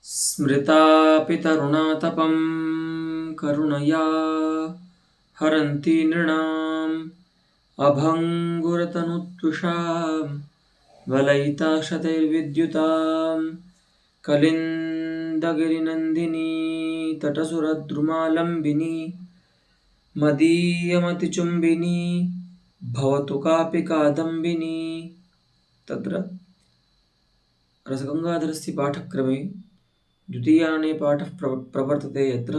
स्मृतापि तरुणातपं करुणया हरन्ति नृणाम् अभङ्गुरतनुत्विषां वलयिताशतैर्विद्युतां कलिन्दगिरिनन्दिनी तटसुरद्रुमालम्बिनी मदीयमतिचुम्बिनी भवतु कापि कादम्बिनी। तत्र रसगंगाधरस्य पाठक्रमे द्वितीयाने पाठः प्रवर्तते यत्र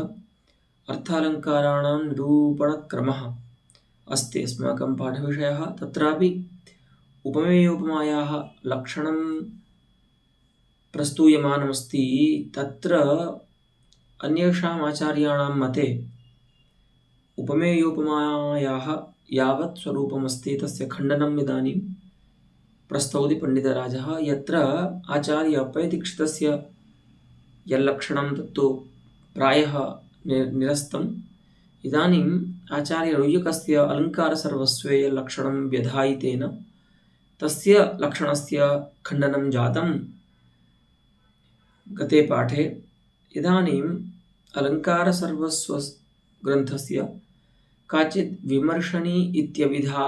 अर्थालङ्काराणां निरूपणक्रमः अस्ति अस्माकं पाठविषयः। तत्रापि उपमेयोपमायाः लक्षणं प्रस्तूयमानमस्ति। तत्र अन्येषाम् आचार्याणां मते उपमेयोपमायाः यावत् स्वरूपमस्ति तस्य खण्डनम् इदानीं प्रस्तौति पण्डितराजः। यत्र आचार्य पैदीक्षितस्य यल्लक्षणं तत्तु प्रायः निरस्तम्। इदानीम् आचार्य रुय्यकस्य अलङ्कारसर्वस्वे यल्लक्षणं व्यधायितेन तस्य लक्षणस्य खण्डनं जातं गते पाठे। इदानीम् अलङ्कारसर्वस्व ग्रन्थस्य काचित् विमर्शनी इत्यभिधा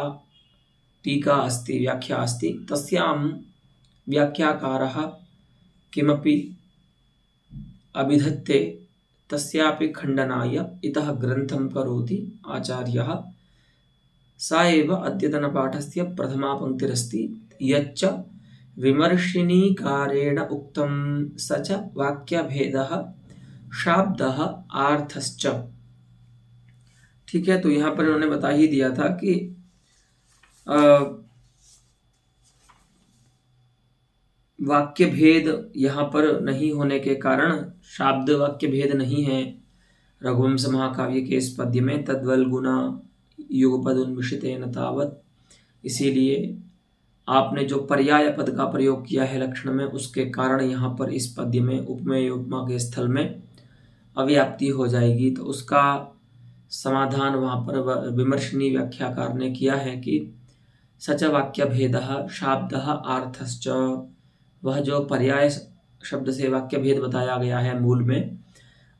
टीका अस्ति, व्याख्या अस्ति। तस्यां व्याख्याकारः किमपि अभिधत्ते तस्यापि खण्डनाय इतः ग्रन्थं करोति आचार्यः। सा एव अद्यतनपाठस्य प्रथमा पङ्क्तिरस्ति। यच्च विमर्शिनीकारेण उक्तं स च वाक्यभेदः शाब्दः आर्थश्च। ठीक है, तो यहाँ पर उन्होंने बता ही दिया था कि वाक्य भेद यहाँ पर नहीं होने के कारण शाब्द वाक्य भेद नहीं है रघुवंश महाकाव्य के इस पद्य में। तद्वल गुना युगपद उन्मिषितेन तावत, इसीलिए आपने जो पर्याय पद का प्रयोग किया है लक्षण में उसके कारण यहाँ पर इस पद्य में उपमेय उपमा के स्थल में अव्याप्ति हो जाएगी। तो उसका समाधान वहाँ पर विमर्शनी व्याख्याकार ने किया है कि सच वाक्य भेदः शाब्दः आर्थश्च। वह जो पर्याय शब्द से वाक्य भेद बताया गया है मूल में,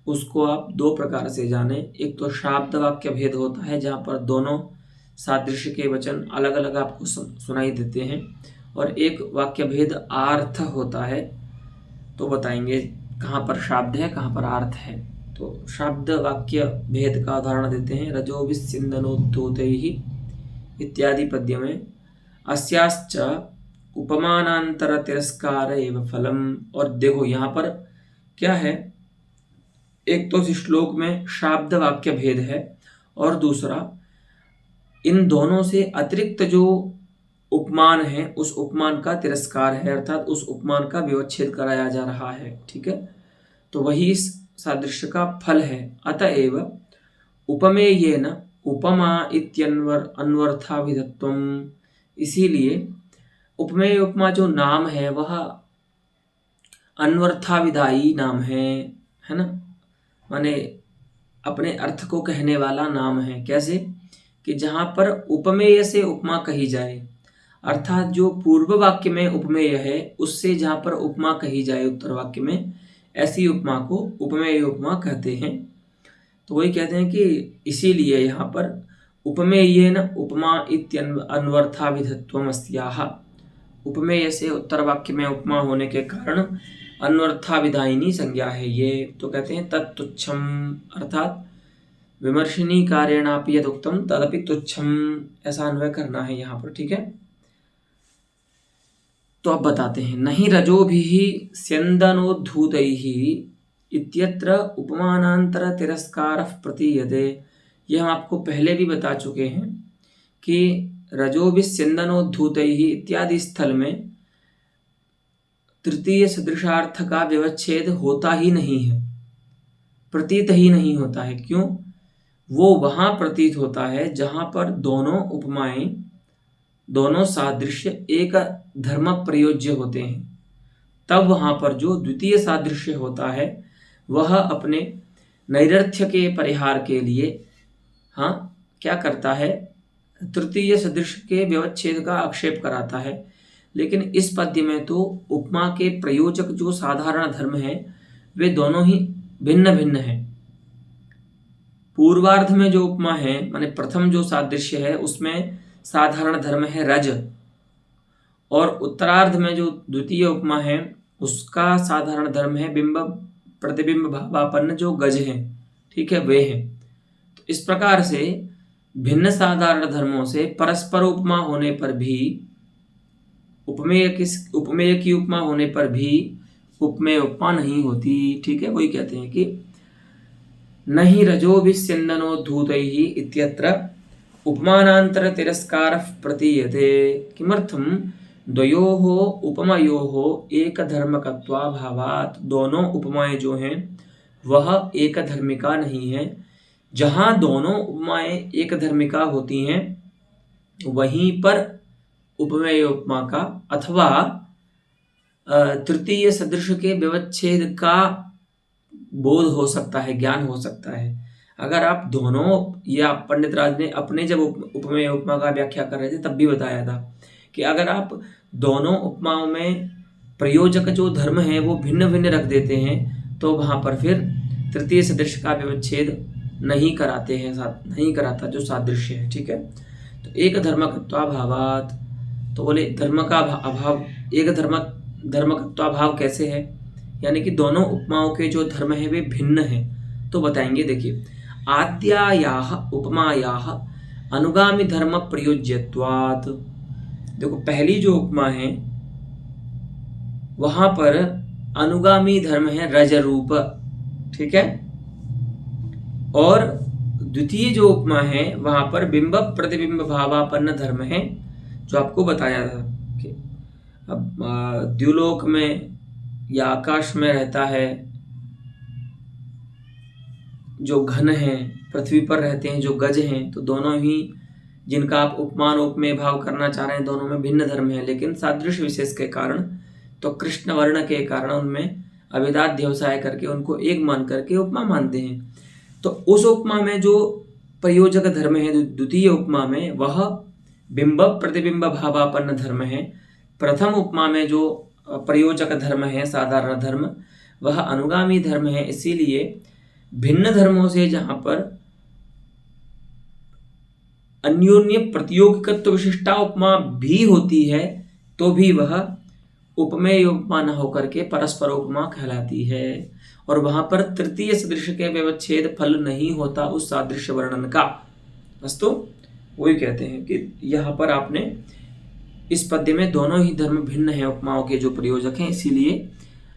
उसको आप दो प्रकार से जाने। एक तो शाब्द वाक्य भेद होता है जहाँ पर दोनों सादृश्य के वचन अलग अलग आपको सुनाई देते हैं, और एक वाक्य भेद आर्थ होता है। तो बताएंगे कहाँ पर शाब्द है कहाँ पर अर्थ है। तो शाब्द वाक्य भेद का उदाहरण देते हैं। रजोभिस्सिन्दनोद्धूतैः इत्यादि पद्य में अस्याश्च उपमानांतर तिरस्कार एव फलम। और देखो यहाँ पर क्या है, एक तो इस श्लोक में शाब्द वाक्य भेद है और दूसरा इन दोनों से अतिरिक्त जो उपमान है उस उपमान का तिरस्कार है, अर्थात उस उपमान का व्यवच्छेद कराया जा रहा है। ठीक है, तो वही इस सादृश्य का फल है। अतएव उपमेयेन उपमा इत्यन्वर्थाभिधत्वम्, इसीलिए उपमेय उपमा जो नाम है वह अन्वर्थाविधायी नाम है ना, माने अपने अर्थ को कहने वाला नाम है। कैसे कि जहाँ पर उपमेय से उपमा कही जाए, अर्थात जो पूर्व वाक्य में उपमेय है उससे जहाँ पर उपमा कही जाए उत्तर वाक्य में, ऐसी उपमा को उपमेय उपमा कहते हैं। तो वही कहते हैं कि इसीलिए यहाँ पर उपमेयेन उपमा इत्यन्वर्थाभिधत्वम् अस्याः, उपमेय से उत्तर वाक्य में उपमा होने के कारण अन्वर्थाविधायिनी संज्ञा है ये। तो कहते हैं तत्तुच्छम, अर्थात विमर्शिनी कार्यणापि यदुक्तम तदपि तुच्छम, ऐसा अन्वय करना है यहाँ पर। ठीक है, तो अब बताते हैं। नहीं रजोभिः स्यन्दनोद्धूतैः इत्यत्र उपमानांतर तिरस्कारः प्रतीयते। यह हम आपको पहले भी बता चुके हैं कि रजोभिः स्यन्दनोद्धूतैः इत्यादि स्थल में तृतीय सदृशार्थ का व्यवच्छेद होता ही नहीं है, प्रतीत ही नहीं होता है। क्यों? वो वहां प्रतीत होता है जहां पर दोनों उपमाएं, दोनों सादृश्य एक धर्म प्रयोज्य होते हैं। तब वहां पर जो द्वितीय सादृश्य होता है वह अपने नैरर्थ्य के परिहार के लिए क्या करता है, तृतीय सदृश के व्यवच्छेद का आक्षेप कराता है। लेकिन इस पद्य में तो उपमा के प्रयोजक जो साधारण धर्म है वे दोनों ही भिन्न भिन्न हैं। पूर्वार्ध में जो उपमा है माने प्रथम जो सादृश्य है उसमें साधारण धर्म है रज, और उत्तरार्ध में जो द्वितीय उपमा है उसका साधारण धर्म है बिंब प्रतिबिंब भावापन्न जो गज है, ठीक है, वे हैं। तो इस प्रकार से भिन्न साधारण धर्मों से परस्पर उपमा होने पर भी उपमेय की उपमा होने पर भी उपमेय उपमा नहीं होती, ठीक है। वही कहते हैं कि नहीं रजो विस्यन्दनोद्धूतैः इत्यत्र उपमानांतर तिरस्कारः प्रतीयते। किमर्थम द्वयोः उपमयोः एकधर्मकत्वाभावात्। दोनों उपमाएं जो हैं वह एक धर्मिका नहीं है। जहां दोनों उपमाएं एक धर्मिका होती हैं वहीं पर उपमेय उपमा का अथवा तृतीय सदृश के व्यवच्छेद का बोध हो सकता है, ज्ञान हो सकता है। अगर आप दोनों, या पंडित राज ने अपने जब उपमेय उपमा का व्याख्या कर रहे थे तब भी बताया था कि अगर आप दोनों उपमाओं में प्रयोजक जो धर्म है वो भिन्न भिन्न रख देते हैं तो वहां पर फिर तृतीय सदृश का व्यवच्छेद नहीं कराते हैं, नहीं कराता जो सादृश्य है, ठीक है। तो एक धर्मकत्वाभावात्, तो बोले धर्म का अभाव, एक धर्मकत्वाभाव कैसे है, यानी कि दोनों उपमाओं के जो धर्म है वे भिन्न हैं। तो बताएंगे, देखिए, आद्यायाः उपमायाः अनुगामी धर्म प्रयोज्यत्वात्। देखो पहली जो उपमा है वहां पर अनुगामी धर्म है रज रूप, ठीक है, और द्वितीय जो उपमा है वहां पर बिंब प्रतिबिंब भावापन्न धर्म है, जो आपको बताया था कि अब द्युलोक में या आकाश में रहता है जो घन है, पृथ्वी पर रहते हैं जो गज हैं, तो दोनों ही जिनका आप उपमान उपमेय भाव करना चाह रहे हैं दोनों में भिन्न धर्म है, लेकिन सादृश्य विशेष के कारण, तो कृष्ण वर्ण के कारण उनमें अभिदात व्यवसाय करके उनको एक मान करके उपमा मानते हैं। तो उस उपमा में जो प्रयोजक धर्म है द्वितीय उपमा में वह बिंब प्रतिबिंब भावापन्न धर्म है। प्रथम उपमा में जो प्रयोजक धर्म है साधारण धर्म वह अनुगामी धर्म है। इसीलिए भिन्न धर्मों से जहां पर अन्योन्य प्रतियोगिकत्व विशिष्टा उपमा भी होती है तो भी वह उपमेय उपमा न होकर के परस्पर उपमा कहलाती है, और वहां पर तृतीय सदृश के व्यवच्छेद फल नहीं होता उस सादृश्य वर्णन का। अस्तु, वही कहते हैं कि यहाँ पर आपने इस पद्य में दोनों ही धर्म भिन्न है उपमाओं के जो प्रयोजक हैं, इसीलिए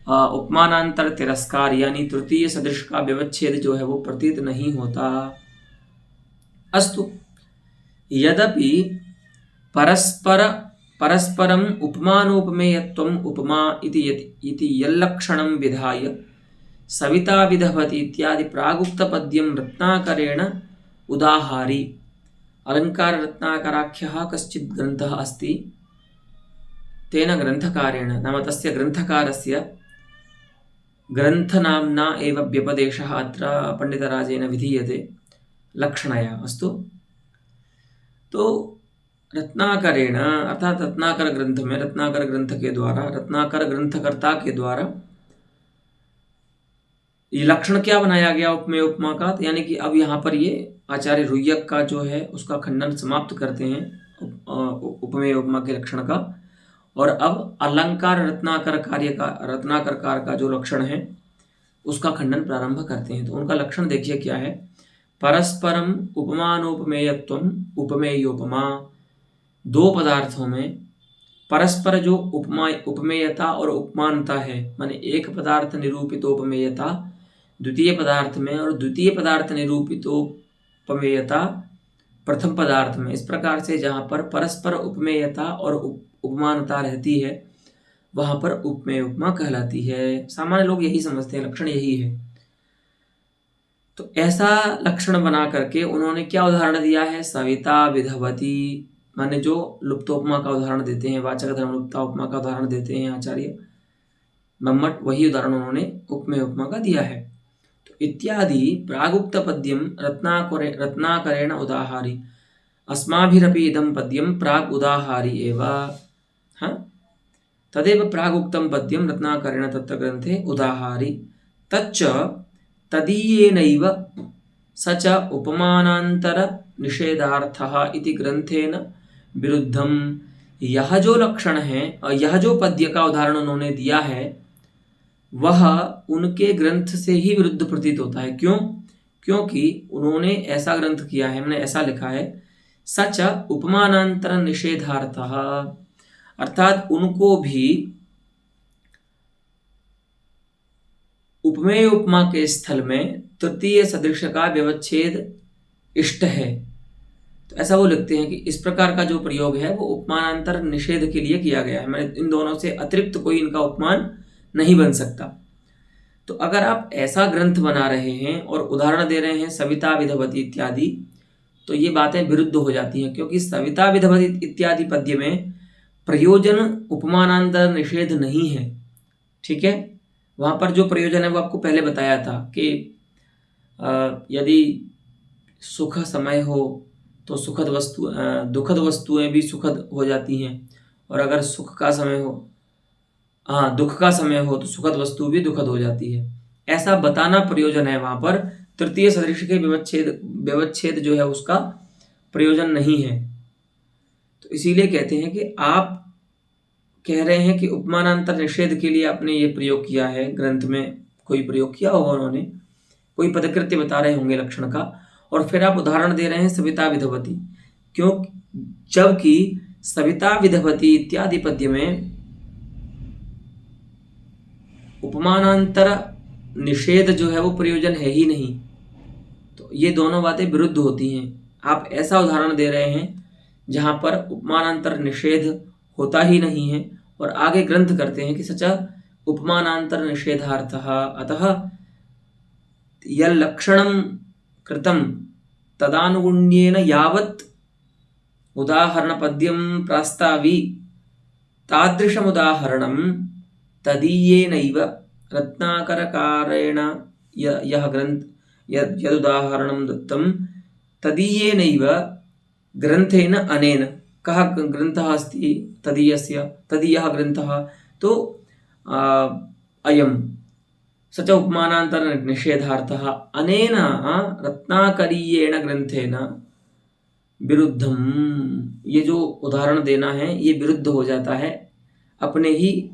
उपमानांतर तिरस्कार यानी तृतीय सदृश का व्यवच्छेद जो है वो प्रतीत नहीं होता। अस्तु, यद्यपि परस्परम उपमानोपमेयत्वम उपमा इति यल्लक्षणं विधाय सविता विधवति इत्यादि प्रागुक्त पद्यं रत्नाकरेण उदाहारी। अलंकार रत्नाकराख्यः कश्चित् ग्रन्थः अस्ति, तेन ग्रंथकारेण नाम तस्य ग्रंथकारस्य ग्रंथनाम्ना एव व्यपदेशः अत्र पंडितराजेन विधीयते लक्षणया। अस्तु, तो रत्नाकरेण अर्थात रत्नाकर ग्रंथ में, रत्नाकर ग्रंथ के द्वारा, रत्नाकर ग्रंथकर्ता के द्वारा ये लक्षण क्या बनाया गया उपमेय उपमा का, तो यानी कि अब यहाँ पर ये आचार्य रुय्यक का जो है उसका खंडन समाप्त करते हैं उपमेय उपमा के लक्षण का, और अब अलंकार रत्नाकर का जो लक्षण है उसका खंडन प्रारंभ करते हैं। तो उनका लक्षण देखिए क्या है। परस्परम उपमानोपमेयत्वम उपमेयोपमा, दो पदार्थों में परस्पर जो उपमेयता और उपमानता है, माने एक पदार्थ निरूपित उपमेयता द्वितीय पदार्थ में और द्वितीय पदार्थ निरूपित उपमेयता प्रथम पदार्थ में, इस प्रकार से जहां पर परस्पर उपमेयता और उपमानता रहती है वहां पर उपमेय उपमा कहलाती है। सामान्य लोग यही समझते हैं, लक्षण यही है। तो ऐसा लक्षण बना करके उन्होंने क्या उदाहरण दिया है, सविता विधवती, माने जो लुप्तोपमा का उदाहरण देते हैं, वाचक धर्म लुप्ता उपमा का उदाहरण देते हैं आचार्य मम्मट, वही उदाहरण उन्होंने उपमेय उपमा का दिया है। तो इत्यादि प्रागुक्त पद्यम रत्नाकरेण उदाहारी, अस्माभिरपि इदं पद्यम प्राग उदाहारी एव, हाँ, तदेव प्रागुक्तं पद्यम रत्नाकरेण तत्र ग्रंथे उदाहारी। तच्च तदीयेनैव स च उपमानांतर निषेधार्थः इति ग्रंथेन विरुद्धम। यह जो लक्षण है और यह जो पद्य का उदाहरण उन्होंने दिया है वह उनके ग्रंथ से ही विरुद्ध प्रतीत होता है। क्यों? क्योंकि उन्होंने ऐसा ग्रंथ किया है, हमने ऐसा लिखा है, सच उपमानांतर निषेधार्थः, अर्थात उनको भी उपमेय उपमा के स्थल में तृतीय सदृश का व्यवच्छेद इष्ट है। तो ऐसा वो लिखते हैं कि इस प्रकार का जो प्रयोग है वो उपमानांतर निषेध के लिए किया गया है, मैंने इन दोनों से अतिरिक्त कोई इनका उपमान नहीं बन सकता। तो अगर आप ऐसा ग्रंथ बना रहे हैं और उदाहरण दे रहे हैं सविता विधवती इत्यादि, तो ये बातें विरुद्ध हो जाती हैं, क्योंकि सविता विधवती इत्यादि पद्य में प्रयोजन उपमानांतर निषेध नहीं है। ठीक है, वहां पर जो प्रयोजन है वो आपको पहले बताया था कि यदि सुख समय हो तो सुखद वस्तु दुखद वस्तुएं भी सुखद हो जाती हैं, और अगर सुख का समय हो, दुख का समय हो तो सुखद वस्तु भी दुखद हो जाती है। ऐसा बताना प्रयोजन है, वहां पर तृतीय सदृश के व्यवच्छेद जो है उसका प्रयोजन नहीं है। तो इसीलिए कहते हैं कि आप कह रहे हैं कि उपमानांतर निषेध के लिए आपने ये प्रयोग किया है, ग्रंथ में कोई प्रयोग किया होगा उन्होंने, कोई पदकृत्य बता रहे होंगे लक्षण का, और फिर आप उदाहरण दे रहे हैं सविता विधवती। क्यों? जबकि सविता विधवती इत्यादि पद्य में उपमानांतर निषेध जो है वो प्रयोजन है ही नहीं। तो ये दोनों बातें विरुद्ध होती हैं। आप ऐसा उदाहरण दे रहे हैं जहां पर उपमानांतर निषेध होता ही नहीं है, और आगे ग्रंथ करते हैं कि सचा उपमानांतर निषेधार्थः अतः यल्लक्षणं कृतं तदानुगुण्येन यावत् उदाहरणपद्यं प्रास्तावी तादृशमुदाहरणं तदीयेनैव रत्नाकरकारेण यः ग्रंथ यदुदाहरणं दत्तं तदीयेनैव ग्रंथेन अनेन। कः ग्रंथः अस्ति तदीयस्य? तदीयः ग्रंथः तो अयं स च उपमानांतर निषेधार्थः अनेन रत्नाकरीयेण ग्रंथेन विरुद्धम। ये जो उदाहरण देना है ये विरुद्ध हो जाता है अपने ही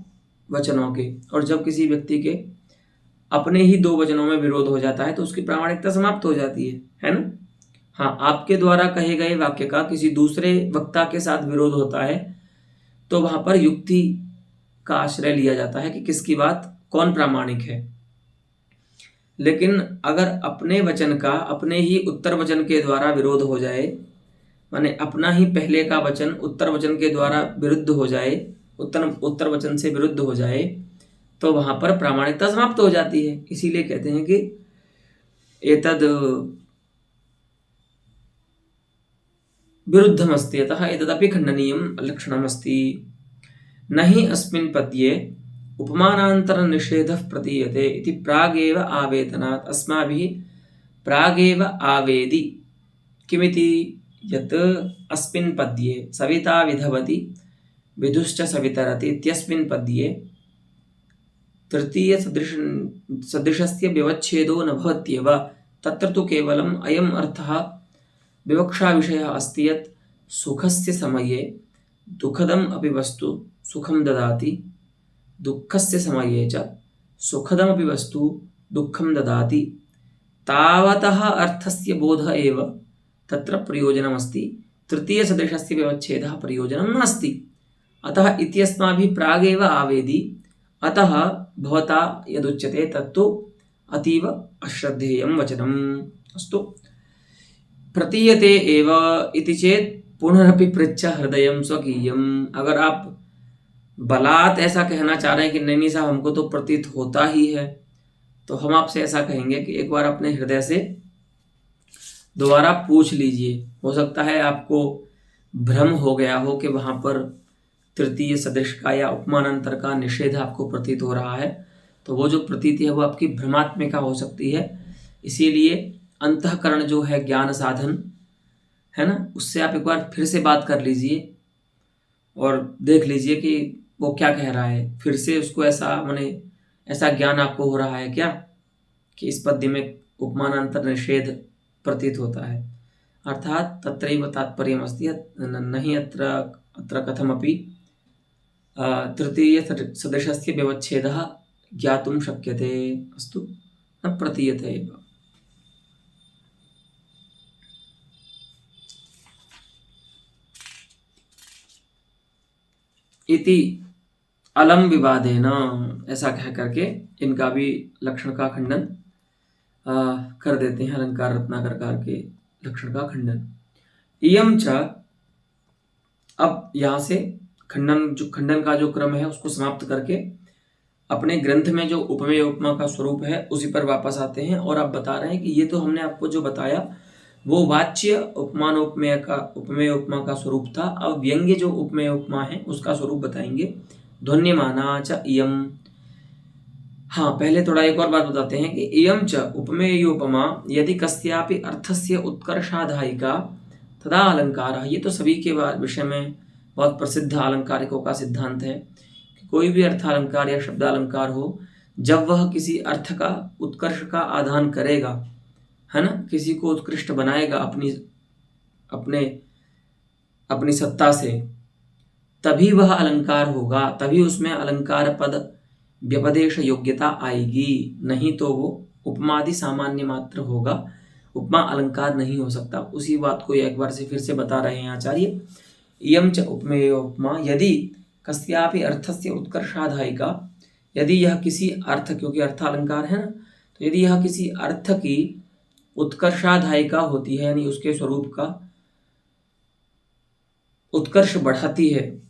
वचनों के, और जब किसी व्यक्ति के अपने ही दो वचनों में विरोध हो जाता है तो उसकी प्रामाणिकता समाप्त हो जाती है ना। हाँ, आपके द्वारा कहे गए वाक्य का किसी दूसरे वक्ता के साथ विरोध होता है तो वहां पर युक्ति का आश्रय लिया जाता है कि किसकी बात कौन प्रामाणिक है। लेकिन अगर अपने वचन का अपने ही उत्तर वचन के द्वारा विरोध हो जाए, माने अपना ही पहले का वचन उत्तर वचन के द्वारा विरुद्ध हो जाए, उत्तर वचन से विरुद्ध हो जाए, तो वहां पर प्रामाणिकता समाप्त हो जाती है। इसीलिए कहते हैं कि एतद विरुद्धमस्ति अतः एतदपि खंडनीयं लक्षणमस्ति। नहि अस्मिन् पद्ये उपमानांतर निषेधः प्रतीयते इति प्रागेव आवेदनात् अस्माभिः प्रागेव आवेदि। किमिति? यत् अस्मिन् पद्ये सविता विधवती विदुश्च सवितरति इत्यस्मिन् पद्ये तृतीय सदृशस्य व्यवच्छेदो न भवत्येव। तत्र तु केवलम् अयम् अर्थः विवक्षा विषयः अस्ति यत् सुखस्य समये दुःखदम् अपि वस्तु सुखं ददाति, दुःखस्य समये च सुखदमपि वस्तु दुःखं ददाति। तावतः अर्थस्य बोधः एव तत्र प्रयोजनमस्ति, तृतीय सदृशस्य व्यवच्छेदः प्रयोजनं नास्ति। अतः इत्यस्माभिः प्रागेव आवेदि। अतः भवता यदुच्यते तत्तु अतीव अश्रद्धेयं वचनम्। अस्तु, प्रतीयते एव इति चेत पुनरपि पृच्छ हृदयं स्वकीयम्। अगर आप बलात् ऐसा कहना चाह रहे हैं कि नहीं साहब हमको तो प्रतीत होता ही है, तो हम आपसे ऐसा कहेंगे कि एक बार अपने हृदय से दोबारा पूछ लीजिए। हो सकता है आपको भ्रम हो गया हो कि वहां पर तृतीय सदृश का या उपमानांतर का निषेध आपको प्रतीत हो रहा है, तो वो जो प्रतीति है वो आपकी भ्रमात्मिका हो सकती है। इसीलिए अंतःकरण जो है ज्ञान साधन है ना, उससे आप एक बार फिर से बात कर लीजिए और देख लीजिए कि वो क्या कह रहा है। फिर से उसको ऐसा माने ऐसा ज्ञान आपको हो रहा है क्या, कि इस पद्य में उपमानांतर निषेध प्रतीत होता है। अर्थात तत्रैव तात्पर्यमस्ति नहीं अत्र अत्र कथमपि तृतीय सदृशस्य व्यवच्छेदः ज्ञातुं शक्यते। अस्तु, न प्रतीयते एव। इति अलम विवादेन, ऐसा कह करके इनका भी लक्षण का खंडन कर देते हैं। अलंकार रत्नाकर के लक्षण का खंडन। इयम च, अब यहाँ से खंडन का जो क्रम है उसको समाप्त करके अपने ग्रंथ में जो उपमेय उपमा का स्वरूप है उसी पर वापस आते हैं। और आप बता रहे हैं कि ये तो हमने आपको जो बताया वो वाच्य उपमेय उपमा का स्वरूप था। अब व्यंग्य जो उपमेय उपमा है उसका स्वरूप बताएंगे। ध्वन्यमाना च इयम। हाँ, पहले थोड़ा एक और बात बताते हैं कि इयम च उपमेयोपमा यदि कस्यापि अर्थस्य उत्कर्षाधायिका तदा अलंकार। ये तो सभी के विषय में बहुत प्रसिद्ध अलंकारिकों का सिद्धांत है कि कोई भी अर्थालंकार या शब्दालंकार हो, जब वह किसी अर्थ का उत्कर्ष का आधान करेगा, है ना, किसी को उत्कृष्ट बनाएगा अपनी सत्ता से, तभी वह अलंकार होगा, तभी उसमें अलंकार पद व्यपदेश योग्यता आएगी। नहीं तो वो उपमादि सामान्य मात्र होगा, उपमा अलंकार नहीं हो सकता। उसी बात को एक बार से फिर से बता रहे हैं आचार्य। इयम च उपमेय उपमा यदि कस्यापि अर्थस्य उत्कर्षाधायिका, यदि यह किसी अर्थ, क्योंकि अर्थालंकार है ना, तो यदि यह किसी अर्थ की उत्कर्षाधायिका होती है, यानी उसके स्वरूप का उत्कर्ष बढ़ाती है,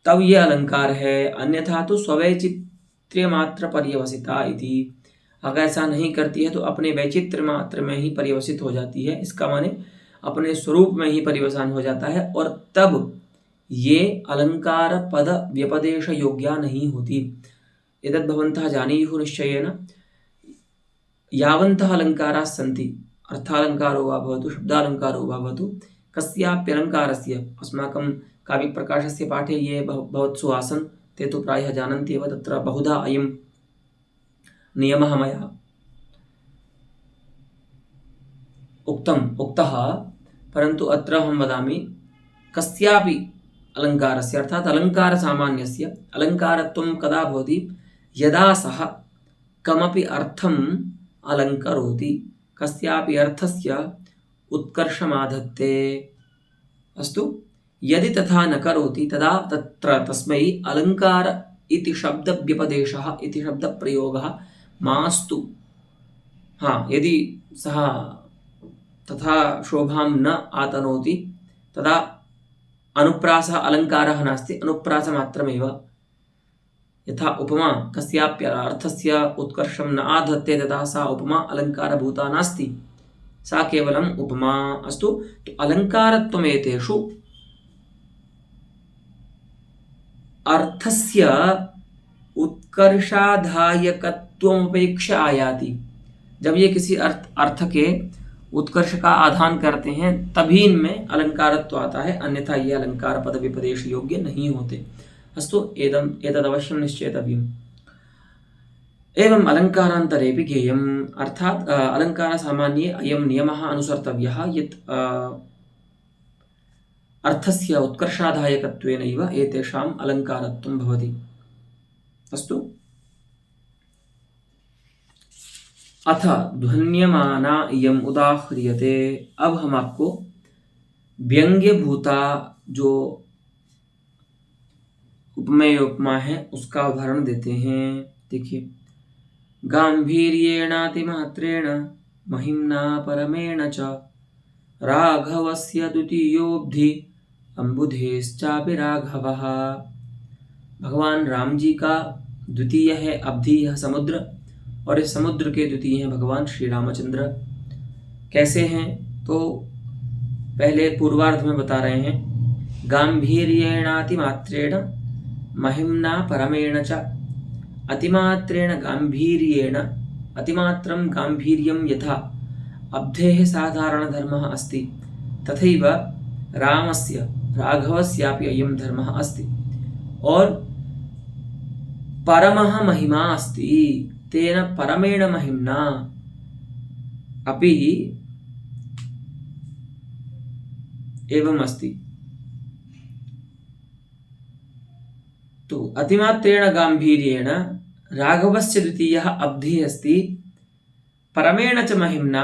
तब ये अलंकार है। अन्यथा तो स्ववैचित्र्य मात्र पर्यवसिता इति। अगर ऐसा नहीं करती है तो अपने वैचित्र मात्र में ही पर्यवसित हो जाती है। इसका माने अपने स्वरूप में ही पर्यवसान हो जाता है, और तब ये अलंकार पद व्यपदेश योग्या नहीं होती। एतद् भवन्तः जानीयुः निश्चयेन। यावन्तः अलङ्काराः सन्ति, अर्थालङ्कारो वा भवतु शब्दालङ्कारो वा भवतु, कस्याप्यलङ्कारस्य, अस्माकं काव्यप्रकाशस्य पाठे ये भवत्सु आसन् ते तु प्रायः जानन्ति एव। तत्र बहुधा अयं नियमः मया उक्तः, परन्तु अत्र अहं वदामि कस्यापि अलङ्कारस्य, अर्थात् अलङ्कारसामान्यस्य अलङ्कारत्वं कदा भवति, यदा सः कमपि अर्थम् अलङ्करोति, कस्यापि अर्थस्य उत्कर्षमाधत्ते। अस्तु, यदि तथा न करोति तदा तत्र तस्मै अलङ्कार इति शब्दव्यपदेशः इति शब्दप्रयोगः मास्तु। हाँ, यदि सः तथा शोभां न आतनोति तदा अनुप्रासः अलङ्कारः नास्ति, अनुप्रासमात्रमेव। यथा उपमा कस्याप्य अर्थस्य उत्कर्षं न आधत्ते तदा सा उपमा अलङ्कारभूता नास्ति, सा केवलम् उपमा। अस्तु, तो अलङ्कारत्वमेतेषु अर्थस्य उत्कर्षाधायकत्वमपेक्ष आयाति। जब ये किसी अर्थ के उत्कर्ष का आधान करते हैं तभी इनमें अलंकारत्व आता है, अन्यथा ये अलंकार पद विपदेश योग्य नहीं होते। अस्तु, एतदवश्यं निश्चेतव्यम्। एवं अलंकारान्तरेऽपि ज्ञेयम्, अर्थात् अलंकार सामान्ये अयं नियमः अनुसर्तव्यः यत् अर्थस्य उत्कर्षाधायकत्वेनैव एतेषाम् अलंकारत्वं भवति। अस्तु, अथ ध्वन्यमाना इयम् उदाह्रियते। अब हम आपको व्यंग्यभूता जो उपमेय उपमा है उसका उदाहरण देते हैं। देखिए, गांभीर्येणातिमात्रेण महिम्ना परमेण च राघवस्य द्वितीयोऽब्धि अम्बुधेश्चापि राघवः। भगवान राम जी का द्वितीय है अब्धि, यह समुद्र, और इस समुद्र के द्वितीय हैं भगवान श्री रामचंद्र। कैसे हैं तो पहले पूर्वार्ध में बता रहे हैं। गांभीर्येणातिमात्रेण महिम्ना परमेण च। अतिमात्रेण गांभीर्येण, अतिमात्रं गांभीर्यं यथा अब्धेः साधारणधर्मः अस्ति, तथैव रामस्य राघवस्यापि अयं धर्मः अस्ति। और परमः महिमा अस्ति, तेन परमेण महिम्ना अपि एवम् अस्ति। तो अतिमात्रेण गाम्भीर्येण राघवस्य द्वितीयः अब्धिः अस्ति, परमेण च महिम्ना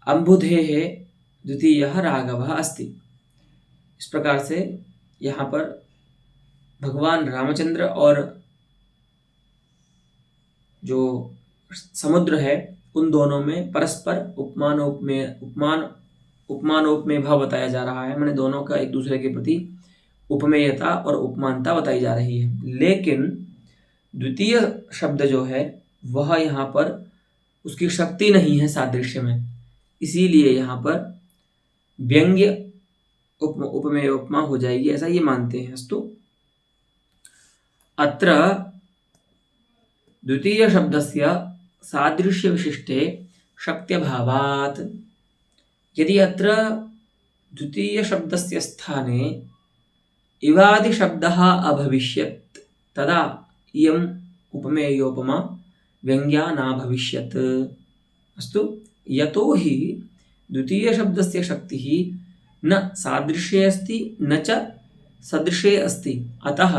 अम्बुधेः द्वितीयः राघवः अस्ति। इस प्रकार से यहाँ पर भगवान रामचंद्र और जो समुद्र है उन दोनों में परस्पर उपमानोपमेय भाव बताया जा रहा है। मैंने दोनों का एक दूसरे के प्रति उपमेयता और उपमानता बताई जा रही है। लेकिन द्वितीय शब्द जो है वह यहाँ पर उसकी शक्ति नहीं है सादृश्य में, इसीलिए यहाँ पर व्यंग्य उपमेय उपमा हो जाएगी, ऐसा ये मानते हैं। अस्तु अत्र द्वितीय शब्दस्य सादृश्य विशिष्टे शक्त्यभावात्, यदि अत्र द्वितीय शब्दस्य स्थाने इवादि शब्दः अभविष्यत् तदा इयम् उपमेयोपमा व्यंग्या न भविष्यत्। अस्तु यतो हि द्वितीय शब्दस्य शक्तिः न सादृश्ये अस्ति न च सदृशे अस्ति, अतः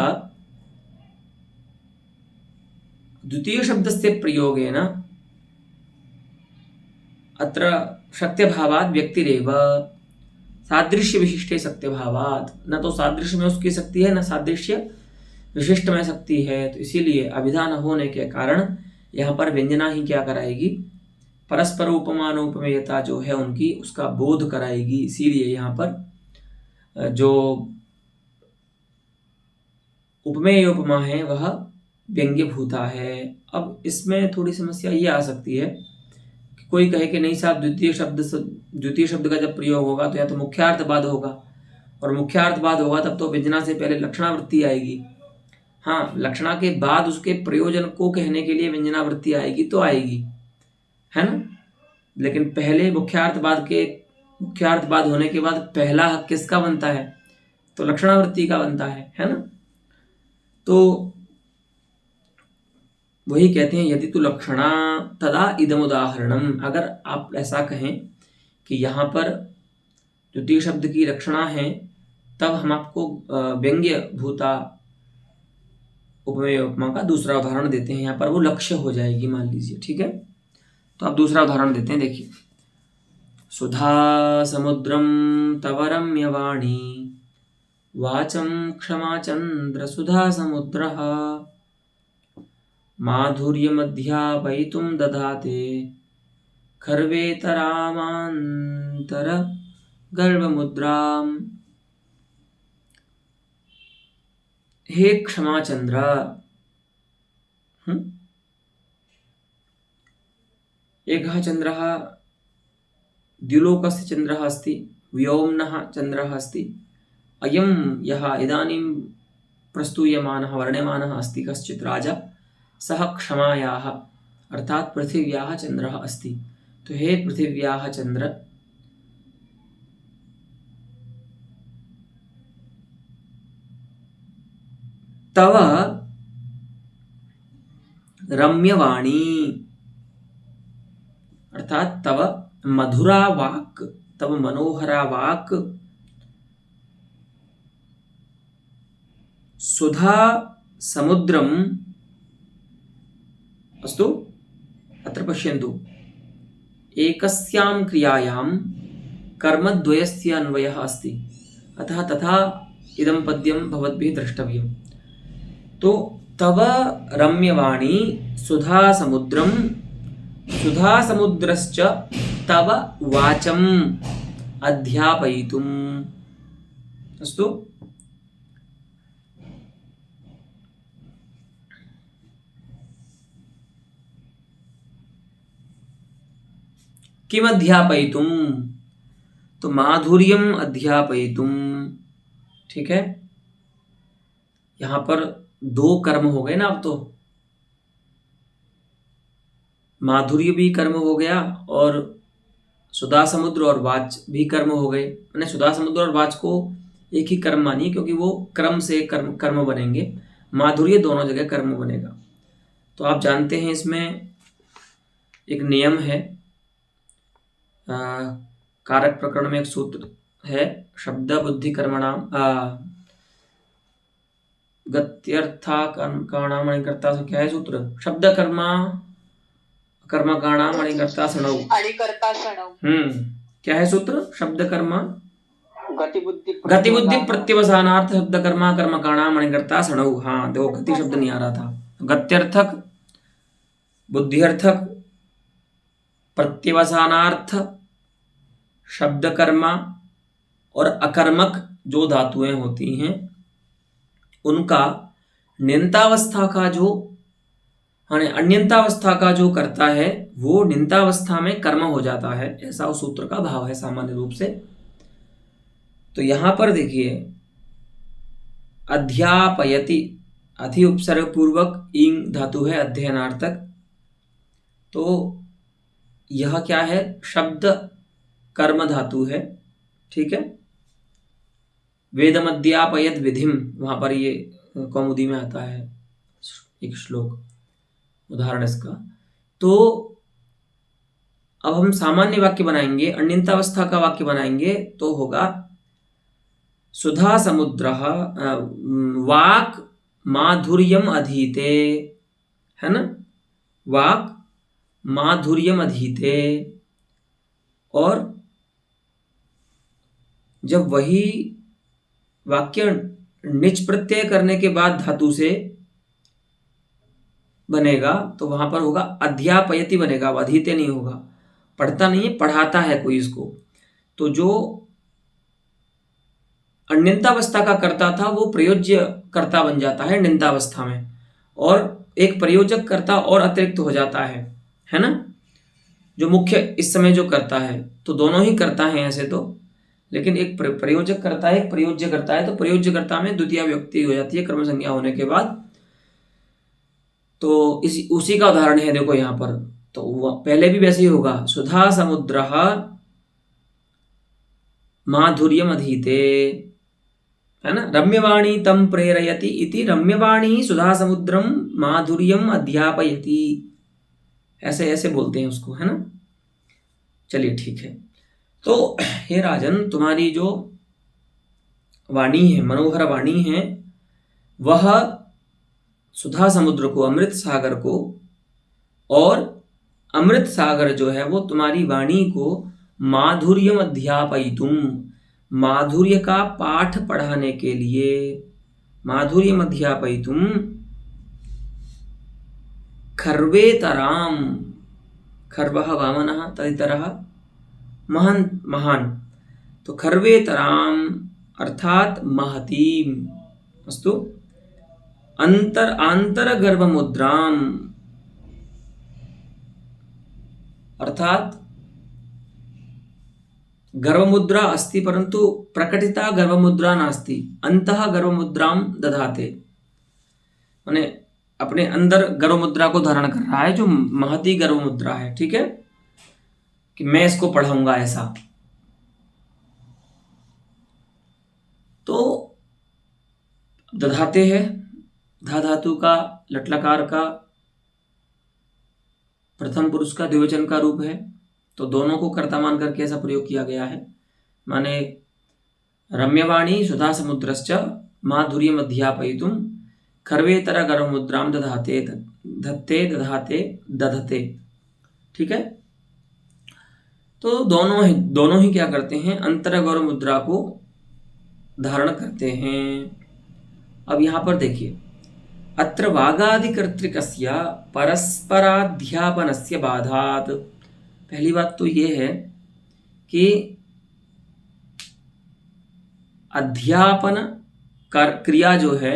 द्वितीय शब्दस्य प्रयोगेन अत्र शक्त्यभावात् व्यक्तिरेव, सादृश्य विशिष्टे शक्त्यभावात्, न तो सादृश्य में उसकी शक्ति है न सादृश्य विशिष्ट में शक्ति है। तो इसीलिए अभिधा न होने के कारण यहाँ पर व्यंजना ही क्या कराएगी, परस्पर उपमानोपमेयता जो है उनकी उसका बोध कराएगी। इसीलिए यहाँ पर जो उपमेय उपमा है वह व्यंग्य भूता है। अब इसमें थोड़ी समस्या ये आ सकती है कि कोई कहे कि नहीं साहब द्वितीय शब्द का जब प्रयोग होगा तो या तो मुख्यार्थ बाद होगा, और मुख्यार्थ बाद होगा तब तो व्यंजना से पहले लक्षणावृत्ति आएगी। हाँ, लक्षणा के बाद उसके प्रयोजन को कहने के लिए व्यंजनावृत्ति आएगी तो आएगी, है ना। लेकिन पहले मुख्यार्थ बाद होने के बाद पहला हक किसका बनता है, तो लक्षणावृत्ति का बनता है ना। तो वही कहते हैं यदि तु लक्षणा तदा इदम उदाहरणम, अगर आप ऐसा कहें कि यहाँ पर द्वितीय शब्द की लक्षणा है तब हम आपको व्यंग्य भूता उपमेय उपमा का दूसरा उदाहरण देते हैं। यहाँ पर वो लक्ष्य हो जाएगी मान लीजिए, ठीक है। तो आप दूसरा उदाहरण देते हैं, देखिए। सुधा समुद्रम तव रम्यवाणी वाचं क्षमा चंद्र सुधा समुद्रः माधुर्यमध्यापयितुं दधाते खर्वेतरामांतर गर्भमुद्राम। हे क्षमाचंद्र, एकः चंद्रः द्युलोकस्य चंद्रः अस्ति, व्योम्नः चंद्रः अस्ति। अयं यः इदानीं प्रस्तूयमानः वर्ण्यमानः अस्ति कश्चित् राजा, सः क्षमायाः अर्थात पृथिव्याः चंद्रः अस्ति। तो हे पृथिव्याः चंद्र, तव रम्यवाणी अर्थात तव मधुरा वाक्, तव मनोहरा वाक्, सुधा समुद्रम। अस्तु अत्र पश्यन्तु, एकस्यां क्रियायां कर्मद्वयस्य अन्वयः अस्ति, अतः तथा इदं पद्यं भवद्भिः द्रष्टव्यम्। तो तव रम्यवाणी सुधा समुद्रम, सुधा समुद्रश्च तव वाचम अध्यापयितुम्। अस्तु किम अध्यापयितुम, तो माधुर्यम अध्यापयितुम, ठीक है। यहां पर दो कर्म हो गए ना, अब तो माधुर्य भी कर्म हो गया और सुधा समुद्र और वाच भी कर्म हो गए। मैंने सुधा समुद्र और वाच को एक ही कर्म मानिए क्योंकि वो क्रम से कर्म बनेंगे, माधुर्य दोनों जगह कर्म बनेगा। तो आप जानते हैं इसमें एक नियम है, कारक प्रकरण में एक सूत्र है, शब्द बुद्धि कर्मणाम गत्यर्थाकाणाम अणिकर्ता से क्या है सूत्र? शब्द कर्मा कर्मकाणाम अणिकर्ता सणौ। क्या है सूत्र? शब्द कर्मा गति बुद्धि प्रत्यवसानार्थ शब्द कर्मा कर्मकाणाम अणिकर्ता सणौ। हाँ देखो, गति शब्द नहीं आ रहा था। गत्यर्थक, बुद्धिर्थक, प्रत्यवसानार्थ, शब्द कर्मा और अकर्मक जो धातुएं होती हैं उनका नियंतावस्था का जो अन्यंतावस्था का जो करता है वो नियंतावस्था में कर्म हो जाता है, ऐसा उस सूत्र का भाव है सामान्य रूप से। तो यहां पर देखिए, अध्यापयति, अधि उपसर्ग पूर्वक ईंग धातु है अध्ययनार्थक, तो यह क्या है? शब्द कर्म धातु है, ठीक है। वेदमध्यापयत विधिम, वहां पर ये कौमुदी में आता है एक श्लोक, उदाहरण इसका। तो अब हम सामान्य वाक्य बनाएंगे, अन्यंतावस्था का वाक्य बनाएंगे तो होगा सुधा समुद्र वाक माधुर्यम अधीते, है ना, वाक माधुर्यम अधीते। और जब वही वाक्य निच प्रत्यय करने के बाद धातु से बनेगा तो वहां पर होगा अध्यापयति बनेगा, अधीते नहीं होगा। पढ़ता नहीं है, पढ़ाता है कोई इसको। तो जो अन्यंतावस्था का कर्ता था वो प्रयोज्य कर्ता बन जाता है नियंतावस्था में, और एक प्रयोजक कर्ता और अतिरिक्त हो जाता है ना, जो मुख्य इस समय जो करता है। तो दोनों ही करता है ऐसे तो, लेकिन एक प्रयोजक करता है, एक प्रयोज्य करता है। तो प्रयोज्य कर्ता में द्वितीय व्यक्ति हो जाती है कर्म संज्ञा होने के बाद। तो उसी का उदाहरण है देखो यहाँ पर। तो पहले भी वैसे ही होगा, सुधा समुद्र माधुर्यम अधीते, है ना। रम्यवाणी तम प्रेरयति इति रम्यवाणी सुधा समुद्रम माधुर्यम अध्यापयति, ऐसे ऐसे बोलते हैं उसको, है ना। चलिए ठीक है। तो हे राजन, तुम्हारी जो वाणी है, मनोहर वाणी है, वह सुधा समुद्र को, अमृत सागर को, और अमृत सागर जो है वो तुम्हारी वाणी को माधुर्यम अध्यापयितुम, माधुर्य का पाठ पढ़ाने के लिए, माधुर्यम अध्यापयितुम खर्वेतराम, खर्वः वामनः तदितरः महान, महान, तो खर्वेतराम अर्थात महतीम, अस्तु, आंतर गर्भ मुद्राम, अर्थात गर्भमुद्रा अस्ति परंतु प्रकटिता गर्भमुद्रा नास्ति, अंतः गर्भमुद्राम दधाते, माने अपने अंदर गर्भमुद्रा को धारण कर रहा है, जो महती गर्भमुद्रा है, ठीक है, कि मैं इसको पढ़ाऊंगा ऐसा। तो दधाते है धा धातु का, लट्लकार का, प्रथम पुरुष का द्विवचन का रूप है। तो दोनों को कर्ता मान करके ऐसा प्रयोग किया गया है। माने रम्यवाणी सुधा समुद्रश्च माधुर्यम अध्यापयितुम खर्वेतर गर्भ मुद्राम दधाते, धत्ते दधाते दधते, ठीक है। तो दोनों ही क्या करते हैं? अंतर गौर मुद्रा को धारण करते हैं। अब यहां पर देखिए, अत्र वागादिकर्तृकस्य परस्पराध्यापनस्य बाधात्, पहली बात तो ये है कि अध्यापन क्रिया जो है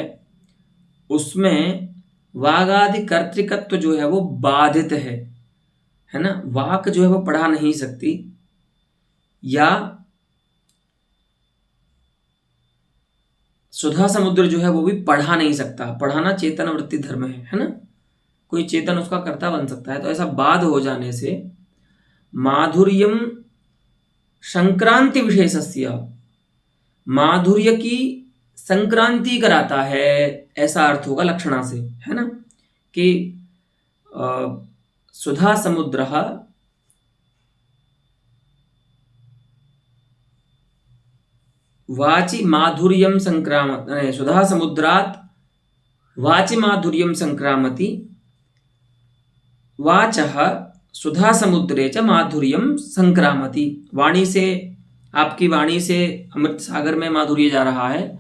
उसमें वागादि कर्तृकत्व जो है वो बाधित है ना। वाक जो है वो पढ़ा नहीं सकती, या सुधा समुद्र जो है वो भी पढ़ा नहीं सकता। पढ़ाना चेतन वृत्ति धर्म है ना, कोई चेतन उसका कर्ता बन सकता है। तो ऐसा बाध हो जाने से माधुर्यम संक्रांति विशेषस्य, माधुर्य की संक्रांति कराता है, ऐसा अर्थ होगा लक्षणा से, है ना, कि सुधा समुद्रः वाचि माधुर्यं संक्रामति, सुधा समुद्रात् वाचि माधुर्यं संक्रामति, वाचः सुधा समुद्रे च माधुर्यं संक्रामति। वाणी से, आपकी वाणी से अमृत सागर में माधुर्य जा रहा है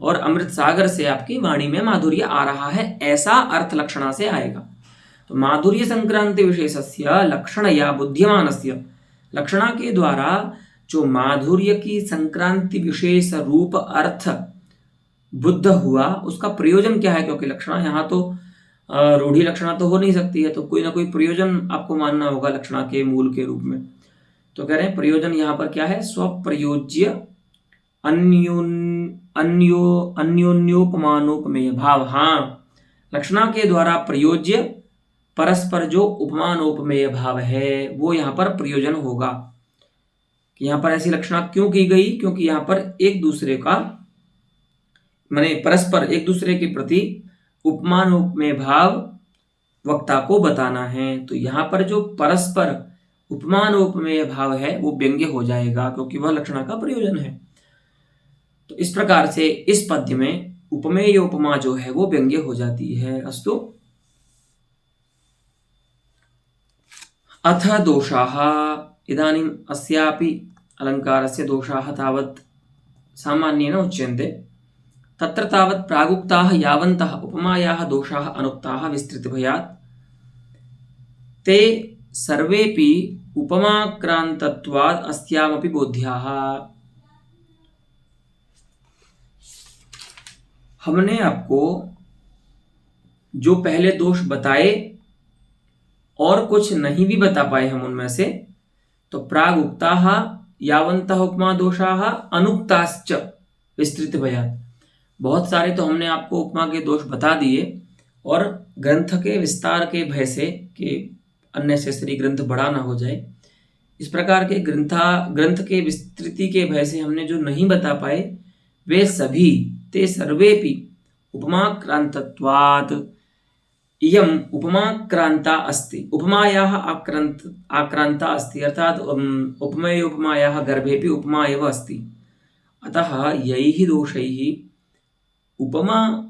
और अमृत सागर से आपकी वाणी में माधुर्य आ रहा है, ऐसा अर्थ लक्षणा से आएगा। तो माधुर्य संक्रांति विशेषस्य लक्षणया बुद्धिमानस्य, लक्षणा के द्वारा जो माधुर्य की संक्रांति विशेष रूप अर्थ बुद्ध हुआ, उसका प्रयोजन क्या है? क्योंकि लक्षणा यहाँ तो रूढ़ी लक्षणा तो हो नहीं सकती है, तो कोई ना कोई प्रयोजन आपको मानना होगा लक्षणा के मूल के रूप में। तो कह रहे हैं प्रयोजन यहाँ पर क्या है? स्वप्रयोज्य अन्योन्योपमानोपमेय भाव। हाँ, लक्षणा के द्वारा प्रयोज्य परस्पर जो उपमानोपमेय भाव है वो यहाँ पर प्रयोजन होगा। कि यहाँ पर ऐसी लक्षणा क्यों की गई? क्योंकि यहाँ पर एक दूसरे का माने परस्पर एक दूसरे के प्रति उपमानोपमेय भाव वक्ता को बताना है। तो यहाँ पर जो परस्पर उपमानोपमेय भाव है वो व्यंग्य हो जाएगा, क्योंकि वह लक्षणा का प्रयोजन है। तो इस प्रकार से इस पद्य में उपमेय उपमा जो है वो व्यंग्य हो जाती है। अस्तु, अथ दोषाः। इदानीम् अस्यापि अलङ्कारस्य दोषाः तावत् सामान्येन उच्यन्ते। तत्र तावत् प्रागुक्ताः यावन्तः उपमायाः दोषाः अनुक्ताः विस्तृतिभयात् ते सर्वेपि उपमाक्रान्तत्वात् अस्यामपि बोध्याः। हमने आपको जो पहले दोष बताए और कुछ नहीं भी बता पाए हम उनमें से, तो प्रागुक्ताः यावन्तः उपमा दोषाः अनुक्ताश्च विस्तृतिभयात्, बहुत सारे तो हमने आपको उपमा के दोष बता दिए और ग्रंथ के विस्तार के भय से कि अननेसेसरी ग्रंथ बड़ा ना हो जाए, इस प्रकार के ग्रंथ के विस्तृति के भय से हमने जो नहीं बता पाए वे सभी ते सर्वेपि उपमाक्रांतत्वात् इयम् उपमाक्रांता अस्ति, उपमायाः आक्रांता अस्ति, अर्थात उपमेय उपमायाः गर्भेपि उपमा एव अस्ति। अतः यैः दोषैः उपमा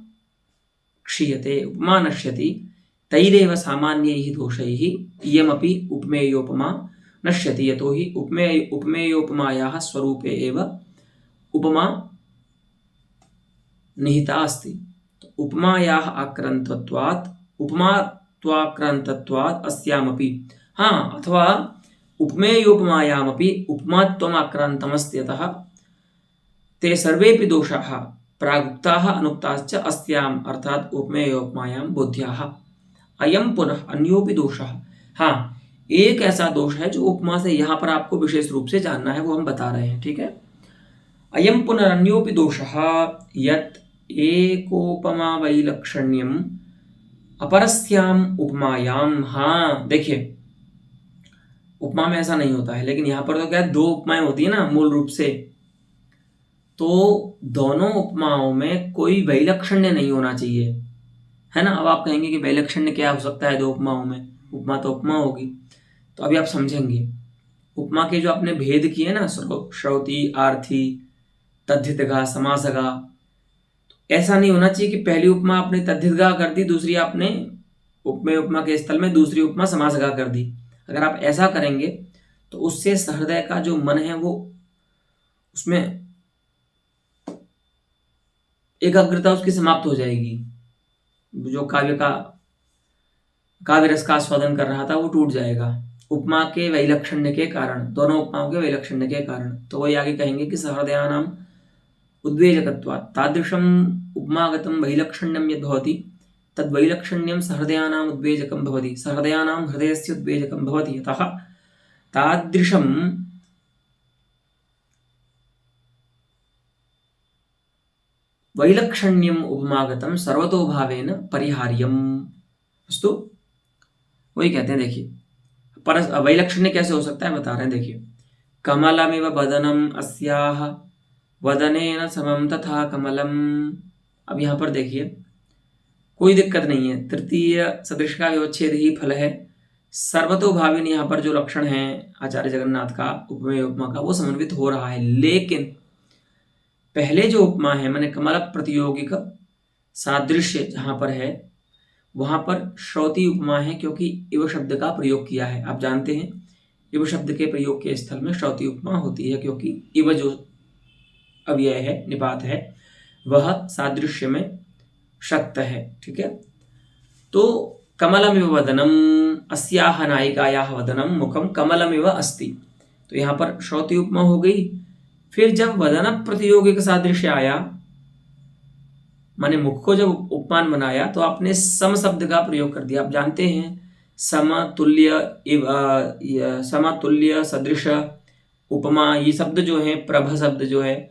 क्षीयते, उपमा नश्यति, तैरेव सामान्यैः दोषैः इयमपि उपमेयोपमा नश्यति। यतोहि उपमेयोपमायाः स्वरूपे एव उपमा निहिता अस्ति। उपमायाः आक्रान्तत्वात् उपमात्वाक्रान्तत्वात् अस्यामपि, हाँ, अथवा उपमेयोपमायामपि उपमात्वम् आक्रान्तमस्ति। अतः ते सर्वेपि दोषाः प्रागुक्ताः अनुक्ताश्च अस्याम् अर्थात उपमेयोपमायां बोध्याः। अयं पुनः अन्योपि दोषः, हाँ, एक ऐसा दोष है जो उपमा से यहाँ पर आपको विशेष रूप से जानना है, वो हम बता रहे हैं, ठीक है। अयं पुनरन्योपि दोषः यत् एकोपमा वैलक्षण्यम् अपरस्याम उपमायाम। हाँ देखिए, उपमा में ऐसा नहीं होता है, लेकिन यहाँ पर तो क्या है, दो उपमाएं होती है ना मूल रूप से, तो दोनों उपमाओं में कोई वैलक्षण्य नहीं होना चाहिए, है ना। अब आप कहेंगे कि वैलक्षण्य क्या हो सकता है दो उपमाओं में, उपमा तो उपमा होगी। तो अभी आप समझेंगे उपमा के जो आपने भेद किए ना, श्रौती, आर्थी, तद्धितगा, समासगा, तो ऐसा नहीं होना चाहिए कि पहली उपमा आपने तद्धितगा कर दी, दूसरी आपने उपमेय उपमा के स्थल में दूसरी उपमा समासगा कर दी। अगर आप ऐसा करेंगे तो उससे सहृदय का जो मन है वो उसमें एकाग्रता उसकी समाप्त हो जाएगी, जो काव्य रस का आस्वादन कर रहा था वो टूट जाएगा उपमा के वैलक्षण्य के कारण, दोनों उपमाओं के वैलक्षण्य के कारण। तो वही आगे कहेंगे कि सहृदयानाम उद्वेजकत्वात् तादृशम उपमागतम वैलक्षण्यम यद् भवति तद्वैलक्षण्यम सहृदयानाम उद्वेजकम भवति, सहृदयानाम हृदयस्य उद्वेजकम भवति। अतः तादृशम वैलक्षण्यम उपमागतम सर्वतोभावेन परिहार्यम। अस्तु, वही कहते हैं। देखिए वैलक्षण्य कैसे हो सकता है बता रहे हैं। देखिए, कमलमिव वदनम अस्याह वदनेन समम तथा कमलम। अब यहाँ पर देखिए कोई दिक्कत नहीं है। तृतीय सदृश का व्यवच्छेद ही फल है। सर्वतोभाविन यहाँ पर जो लक्षण है आचार्य जगन्नाथ का उपमेय उपमा का वो समन्वित हो रहा है, लेकिन पहले जो उपमा है माने कमल प्रतियोगिक सादृश्य जहाँ पर है वहाँ पर श्रौती उपमा है, क्योंकि इव शब्द का प्रयोग किया है। आप जानते हैं इव शब्द के प्रयोग के स्थल में श्रौती उपमा होती है, क्योंकि इव जो अव्यय है निपात है वह सादृश्य में शक्त है। ठीक है, तो कमलमिव वदनम अस्याह नायिकायाः वदनम मुखम कमलमिव अस्ति, तो यहाँ पर श्रौती उपमा हो गई। फिर जब वदन प्रतियोगिक सादृश्य आया माने मुख को जब उपमान बनाया तो आपने सम शब्द का प्रयोग कर दिया। आप जानते हैं समतुल्य सदृश उपमा ये शब्द जो है, प्रभ शब्द जो है,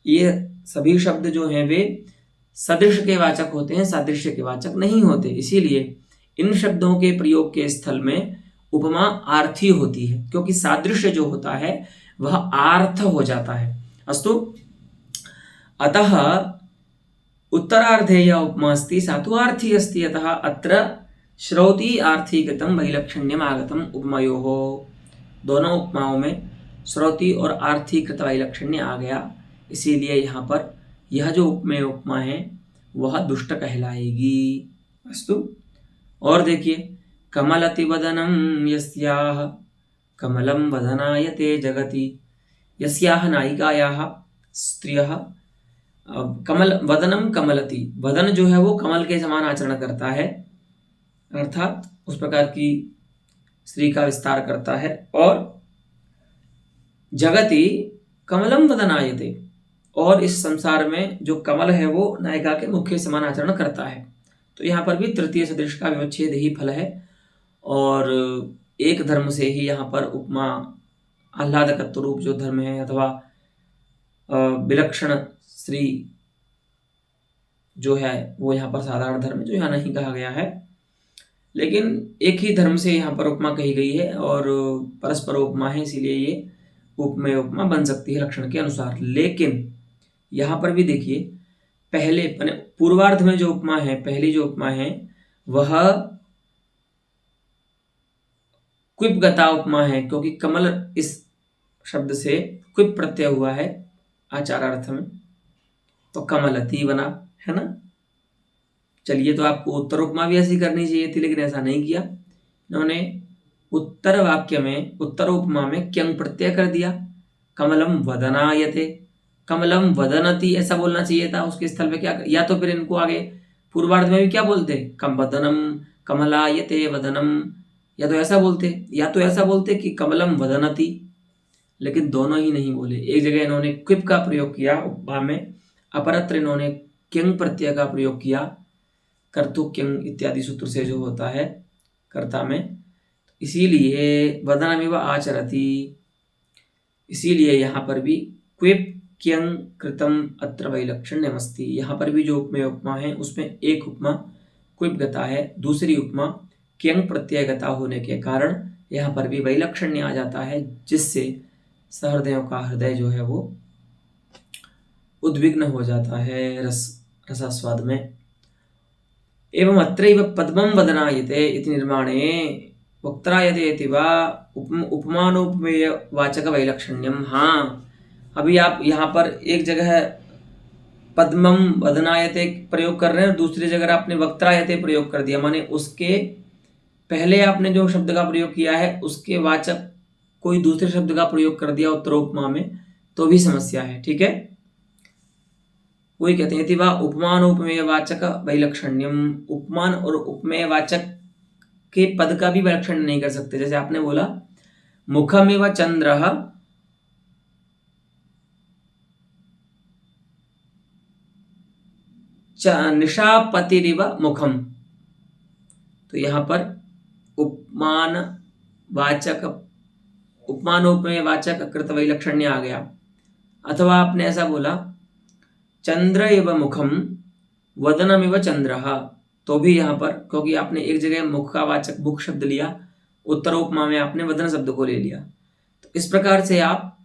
ये सभी शब्द जो हैं वे सदृश के वाचक होते हैं, सादृश्य के वाचक नहीं होते। इसीलिए इन शब्दों के प्रयोग के स्थल में उपमा आर्थी होती है, क्योंकि सादृश्य जो होता है वह आर्थ हो जाता है। अस्तु, अतः उत्तरार्धे या उपमा अस्ति सा तु आर्थी अस्ति, अतः अत्र श्रौती आर्थी कृतम वैलक्षण्यम आगतम उपमयोः। दोनों उपमाओं में श्रौती और आर्थी कृत वैलक्षण्य आ गया, इसीलिए यहाँ पर यह जो उपमेय उपमा है वह दुष्ट कहलाएगी। अस्तु, और देखिए कमलति वदनम यस्याह कमलम वदनायते जगति, यस्याह नायिकायाः स्त्रियः कमल वदनम कमलति, वदन जो है वो कमल के समान आचरण करता है, अर्थात उस प्रकार की स्त्री का विस्तार करता है, और जगति कमलम वदनायते, और इस संसार में जो कमल है वो नायिका के मुख के समान आचरण करता है। तो यहाँ पर भी तृतीय सदृश का व्यवच्छेद ही फल है, और एक धर्म से ही यहाँ पर उपमा आह्लादकत्व रूप जो धर्म है अथवा विलक्षण स्त्री जो है वो यहाँ पर साधारण धर्म है, जो यहाँ नहीं कहा गया है, लेकिन एक ही धर्म से यहाँ पर उपमा कही गई है और परस्पर उपमा है, इसीलिए ये उपमेय उपमा बन सकती है लक्षण के अनुसार। लेकिन यहाँ पर भी देखिए पहले पूर्वार्ध में जो उपमा है, पहली जो उपमा है वह क्विपगता उपमा है, क्योंकि कमल इस शब्द से क्विप प्रत्यय हुआ है आचारार्थ में, तो कमलती बना है ना। चलिए, तो आपको उत्तर उपमा भी ऐसी करनी चाहिए थी, लेकिन ऐसा नहीं किया इन्होंने। उत्तर वाक्य में उत्तर उपमा में क्यंग प्रत्यय कर दिया, कमलम वदनायते, कमलम वदनति ऐसा बोलना चाहिए था। उसके स्थल पे क्या, या तो फिर इनको आगे पूर्वार्ध में भी क्या बोलते कम वदनम कमलायते वदनम, या तो ऐसा बोलते कि कमलम वदनति, लेकिन दोनों ही नहीं बोले। एक जगह इन्होंने क्विप का प्रयोग किया उपमा में, अपरत्र इन्होंने क्यंग प्रत्यय का प्रयोग किया, कर्तु क्यंग इत्यादि सूत्र से जो होता है कर्ता में, इसीलिए वदनमिव आचरति, इसीलिए यहाँ पर भी क्विप क्यंग कृतम अत्र वैलक्षण्यमस्ति। यहाँ पर भी जो उपमेय उपमा है उसमें एक उपमा क्विप गता है, दूसरी उपमा क्यंग प्रत्यय गता होने के कारण यहाँ पर भी वैलक्षण्य आ जाता है, जिससे सहृदयों का हृदय जो है वो उद्विग्न हो जाता है रसास्वाद में। एवं अत्रैव पद्मं वदनायते इति निर्माणे वक्त्रायते इति वा उपमानोपमेय वाचक वैलक्षण्यम। हाँ, अभी आप यहाँ पर एक जगह पद्मम वदनायते प्रयोग कर रहे हैं और दूसरी जगह आपने वक्त्रायते प्रयोग कर दिया, माने उसके पहले आपने जो शब्द का प्रयोग किया है उसके वाचक कोई दूसरे शब्द का प्रयोग कर दिया उत्तरोपमा में, तो भी समस्या है। ठीक है, वही कहते हैं वा उपमान उपमेय वाचक वैलक्षण्यम। उपमान और उपमेय वाचक के पद का भी वैलक्षण्य नहीं कर सकते। जैसे आपने बोला मुखमिव चंद्रः निशापतिरिव मुखम, तो यहाँ पर उपमानोपमेय वाचक कृत वैलक्षण्य आ गया। अथवा आपने ऐसा बोला चंद्र इव मुखम वदनमिव चंद्रः, तो भी यहाँ पर क्योंकि आपने एक जगह मुख का वाचक मुख शब्द लिया, उत्तरोपमा में आपने वदन शब्द को ले लिया, तो इस प्रकार से आप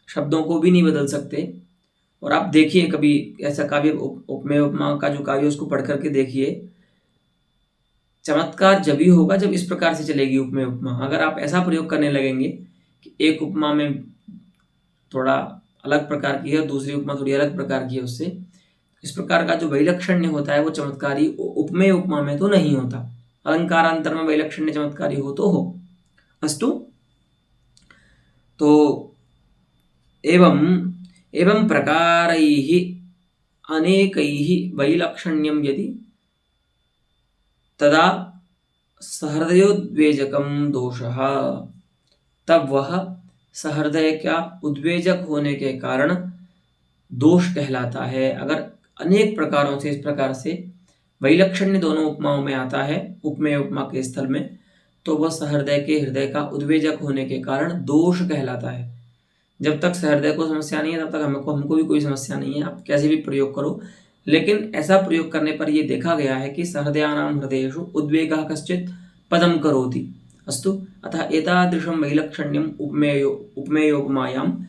शब्दों को भी नहीं बदल सकते। और आप देखिए कभी ऐसा काव्य उपमेय उपमा का जो काव्य उसको पढ़ करके देखिए, चमत्कार जब ही होगा जब इस प्रकार से चलेगी उपमेय उपमा। अगर आप ऐसा प्रयोग करने लगेंगे कि एक उपमा में थोड़ा अलग प्रकार की है और दूसरी उपमा थोड़ी अलग प्रकार की है उससे, इस प्रकार का जो वैलक्षण्य होता है वो चमत्कारी उपमेय उपमा में तो नहीं होता। अलंकारांतर में वैलक्षण्य चमत्कारी हो तो हो। अस्तु, तो एवं एवं प्रकारैः अनेकैः वैलक्षण्यं यदि तदा सहृदयोद्वेजकं दोषः, तब वह सहृदय का उद्वेजक होने के कारण दोष कहलाता है। अगर अनेक प्रकारों से इस प्रकार से वैलक्षण्य दोनों उपमाओं में आता है उपमेय उपमा के स्थल में, तो वह सहृदय के हृदय का उद्वेजक होने के कारण दोष कहलाता है। जब तक सहृदय को समस्या नहीं है तब तक हमको भी कोई समस्या नहीं है, आप कैसे भी प्रयोग करो। लेकिन ऐसा प्रयोग करने पर यह देखा गया है कि सहृदयानां हृदयेषु उद्वेगः कश्चित् पदं करोति। अस्तु, अतः एतादृशं वैलक्षण्यम् उपमेयोपमायां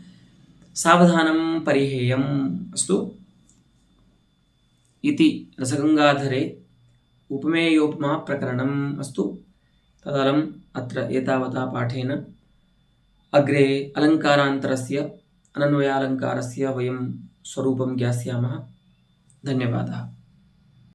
सावधानं परिहेयम्। अस्तु इति रसगंगाधरे उपमेयोपमा प्रकरणम्। अस्तु, तदनन्तरम् अत्र एतावता पाठेन अग्रे अलङ्कारान्तरस्य अनन्वयालङ्कारस्य वयं स्वरूपं ज्ञास्यामः। धन्यवादः।